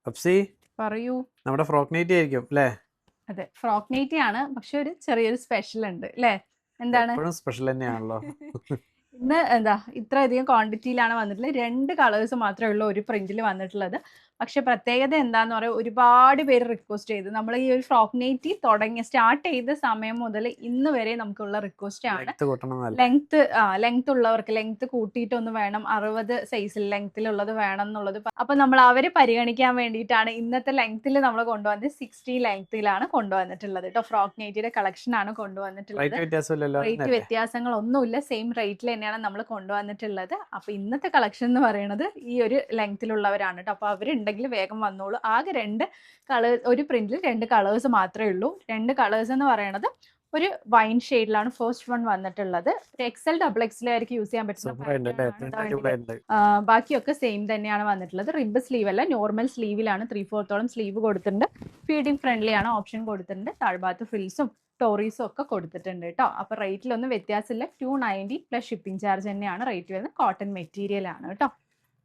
അപ്സി പറയൂ. നമ്മുടെ frock nightie ആയിരിക്കും അല്ലേ? അതെ, ഫ്രോക്ക് നൈറ്റി ആണ്. പക്ഷെ ഒരു ചെറിയൊരു സ്പെഷ്യൽ ഉണ്ട് അല്ലേ? എന്താണ്? എപ്പോഴും സ്പെഷ്യൽ തന്നെയാണല്ലോ. ഇന്ന് എന്താ ഇത്രയധികം ക്വാണ്ടിറ്റിയിലാണ് വന്നിട്ടുള്ളത്. 2 കളേഴ്സ് മാത്രമേ ഉള്ളൂ ഒരു പ്രിന്റിൽ വന്നിട്ടുള്ളത്. പക്ഷെ പ്രത്യേകത എന്താന്ന് പറയുക, ഒരുപാട് പേര് റിക്വസ്റ്റ് ചെയ്തു. നമ്മൾ ഈ ഒരു ഫ്രോക്ക് നൈറ്റി സ്റ്റാർട്ട് ചെയ്ത സമയം മുതൽ ഇന്ന് വരെ നമുക്കുള്ള റിക്വസ്റ്റ് ആണ്. ലെങ്ത് കൂട്ടണം എന്നല്ലേ? ലെങ്ത് ഉള്ളവർക്ക് ലെങ്ത് കൂട്ടിയിട്ടൊന്ന് വേണം, 60 സൈസിൽ ലെങ്ത്തിലുള്ളത് വേണം എന്നുള്ളത്. അപ്പൊ നമ്മൾ അവരെ പരിഗണിക്കാൻ വേണ്ടിയിട്ടാണ് ഇന്നത്തെ ലെങ്ത്തിൽ നമ്മൾ കൊണ്ടുവന്നത്. 60 ലെങ്ത്തിലാണ് കൊണ്ടുവന്നിട്ടുള്ളത് കേട്ടോ. ഫ്രോക്ക് നൈറ്റിയുടെ കളക്ഷൻ ആണ് കൊണ്ടുവന്നിട്ടുള്ളത്. റേറ്റ് വ്യത്യാസമില്ലല്ലോ റേറ്റ് എന്നല്ലേ? വ്യത്യാസങ്ങളൊന്നുമില്ല, സെയിം റേറ്റിൽ തന്നെയാണ് നമ്മൾ കൊണ്ടുവന്നിട്ടുള്ളത്. അപ്പൊ ഇന്നത്തെ കളക്ഷൻ എന്ന് പറയുന്നത് ഈ ഒരു ലെങ്ത്തിലുള്ളവരാണ് കേട്ടോ. അപ്പൊ അവരുണ്ടെങ്കിൽ വേഗം വന്നോളൂ. ആകെ 2 കളേഴ്സ്, ഒരു പ്രിന്റിൽ 2 കളേഴ്സ് മാത്രമേ ഉള്ളൂ. 2 കളേഴ്സ് എന്ന് പറയുന്നത് ഒരു വൈൻ ഷെയ്ഡിലാണ് ഫസ്റ്റ് വൺ വന്നിട്ടുള്ളത്. ഒരു XL XXL ആയിരിക്കും യൂസ് ചെയ്യാൻ പറ്റുന്ന. ബാക്കിയൊക്കെ സെയിം തന്നെയാണ് വന്നിട്ടുള്ളത്. റിബ് സ്ലീവ് അല്ല, നോർമൽ സ്ലീവിലാണ്. 3/4 സ്ലീവ് കൊടുത്തിട്ടുണ്ട്. ഫീഡിംഗ് ഫ്രണ്ട്ലി ആണ് ഓപ്ഷൻ കൊടുത്തിട്ടുണ്ട്. താഴ്ഭാഗത്ത് ഫ്രിൽസും ടോറീസും ഒക്കെ കൊടുത്തിട്ടുണ്ട് കേട്ടോ. അപ്പൊ റേറ്റിലൊന്നും വ്യത്യാസമില്ല. 290 പ്ലസ് ഷിപ്പിംഗ് ചാർജ് തന്നെയാണ് റേറ്റ് വരുന്നത്. കോട്ടൺ മെറ്റീരിയൽ ആണ് കേട്ടോ.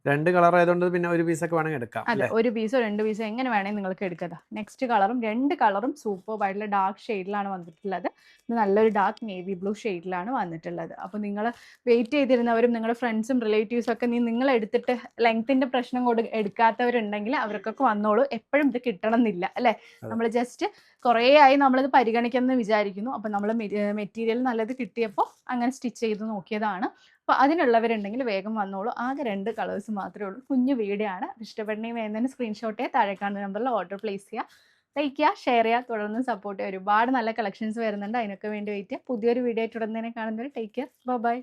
2 കളർ ആയതുകൊണ്ട് പിന്നെ ഒരു പീസൊക്കെ വേണമെങ്കിൽ എടുക്കാം. അതെ, ഒരു പീസോ 2 പീസോ എങ്ങനെ വേണമെങ്കിൽ നിങ്ങൾക്ക് എടുക്കാം. നെക്സ്റ്റ് കളറും 2 കളറും സൂപ്പർ ആയിട്ടുള്ള ഡാർക്ക് ഷെയ്ഡിലാണ് വന്നിട്ടുള്ളത്. ഇത് നല്ലൊരു ഡാർക്ക് നേവി ബ്ലൂ ഷെയ്ഡിലാണ് വന്നിട്ടുള്ളത്. അപ്പോൾ നിങ്ങൾ വെയിറ്റ് ചെയ്തിരുന്നവരും നിങ്ങളുടെ ഫ്രണ്ട്സും റിലേറ്റീവ്സും ഒക്കെ നിങ്ങൾ എടുത്തിട്ട് ലെങ്ത്തിന്റെ പ്രശ്നം എടുക്കാത്തവരുണ്ടെങ്കിൽ അവർക്കൊക്കെ വന്നോളൂ. എപ്പോഴും ഇത് കിട്ടണം എന്നില്ല അല്ലേ? നമ്മൾ ജസ്റ്റ് കുറേ ആയി നമ്മളിത് പരിഗണിക്കുമെന്ന് വിചാരിക്കുന്നു. അപ്പോൾ നമ്മൾ മെറ്റീരിയൽ നല്ലത് കിട്ടിയപ്പോൾ അങ്ങനെ സ്റ്റിച്ച് ചെയ്ത് നോക്കിയതാണ്. അപ്പോൾ അതിനുള്ളവരുണ്ടെങ്കിൽ വേഗം വന്നോളൂ. ആകെ 2 കളേഴ്സ് മാത്രമേ ഉള്ളൂ. കുഞ്ഞു വീഡിയോ ആണ്. ഇഷ്ടപ്പെടണമെങ്കിൽ വേണ്ടതിന് സ്ക്രീൻഷോട്ട് താഴെ കാണുന്ന നമ്പറിൽ ഓർഡർ പ്ലേസ് ചെയ്യുക. ലൈക്ക് ചെയ്യുക, ഷെയർ ചെയ്യുക, തുടർന്ന് സപ്പോർട്ട് ചെയ്യുക. ഒരുപാട് നല്ല കളക്ഷൻസ് വരുന്നുണ്ട്. അതിനൊക്കെ വേണ്ടി വെയിറ്റ് ചെയ്യുക. പുതിയൊരു വീഡിയോ ആയിട്ട് ഉടനെ കാണുന്നവർ ടേക്ക് കെയർ. ബൈ.